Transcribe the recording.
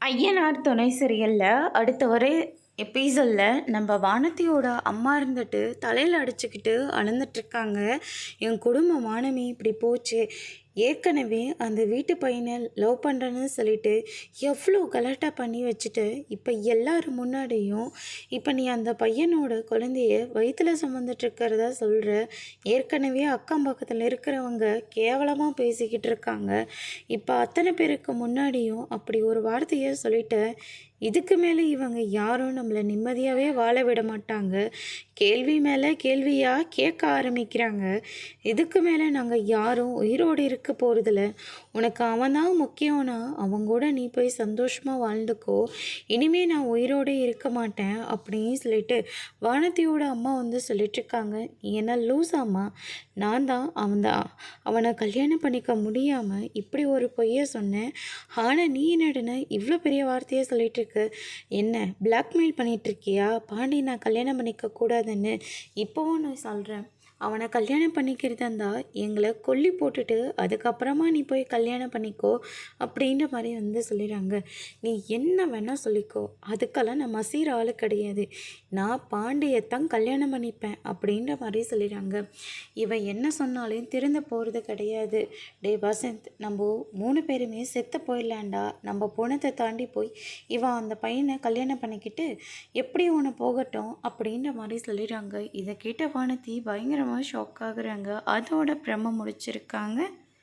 ஐயனார் துணை சீரியலில் அடுத்த ஒரு எபிசோடில் நம்ம வானதியோட அம்மா இருந்துட்டு தலையில் அடிச்சுக்கிட்டு அழுந்துட்டுருக்காங்க. என் குடும்ப மானமே இப்படி போச்சு. ஏற்கனவே அந்த வீட்டு பையனை லவ் பண்ணுறேன்னு சொல்லிட்டு எவ்வளோ கலாட்டா பண்ணி வச்சுட்டு இப்போ எல்லாரும் முன்னாடியும் இப்போ நீ அந்த பையனோட குழந்தைய வயிற்றில் சுமந்துட்டுருக்கிறதா சொல்கிற. ஏற்கனவே அக்கம் பக்கத்தில் இருக்கிறவங்க கேவலமாக பேசிக்கிட்டு இருக்காங்க. இப்போ அத்தனை பேருக்கு முன்னாடியும் அப்படி ஒரு வார்த்தையை சொல்லிட்ட. இதுக்கு மேலே இவங்க யாரும் நம்மளை நிம்மதியாகவே வாழ விட மாட்டாங்க. கேள்வி மேலே கேள்வியாக கேட்க ஆரம்பிக்கிறாங்க. இதுக்கு மேலே நாங்கள் யாரும் உயிரோடு இருக்க போகிறதில்ல. உனக்கு அவன் தான் முக்கியம்னா அவங்க கூட நீ போய் சந்தோஷமாக வாழ்ந்துக்கோ. இனிமேல் நான் உயிரோடு இருக்க மாட்டேன் அப்படின்னு சொல்லிட்டு வானதியோட அம்மா சொல்லிட்டுருக்காங்க. என்ன லூஸாம்மா, நான் தான் அவனை கல்யாணம் பண்ணிக்க முடியாமல் இப்படி ஒரு பொய்யை சொன்னேன். ஆனால் நீ என்னடுன்னு இவ்வளோ பெரிய வார்த்தையை சொல்லிகிட்ருக்க. என்ன பிளாக்மெயில் பண்ணிகிட்ருக்கியா? பாண்டி நான் கல்யாணம் பண்ணிக்க கூடாதுன்னு இப்போவும் நான் சொல்கிறேன். அவனை கல்யாணம் பண்ணிக்கிறதா இருந்தால் எங்களை கொல்லி போட்டுட்டு அதுக்கப்புறமா நீ போய் கல்யாணம் பண்ணிக்கோ அப்படின்ற மாதிரி சொல்லிடுறாங்க. நீ என்ன வேணால் சொல்லிக்கோ, அதுக்கெல்லாம் நான் மசீர ஆள் கிடையாது. நான் பாண்டியத்தான் கல்யாணம் பண்ணிப்பேன் அப்படின்ற மாதிரி சொல்லிடுறாங்க. இவன் என்ன சொன்னாலும் திருந்த போகிறது கிடையாது. டே வசந்த், நம்ம 3 பேருமே செத்து போயிடலாண்டா. நம்ம போனதை தாண்டி போய் இவன் அந்த பையனை கல்யாணம் பண்ணிக்கிட்டு எப்படி ஒன்று போகட்டும் அப்படின்ற மாதிரி சொல்லிடுறாங்க. இதை கேட்ட வானதி பயங்கரமாக ஷாக் ஆகுறாங்க. அதோட பிரம்ம முடிச்சிருக்காங்க.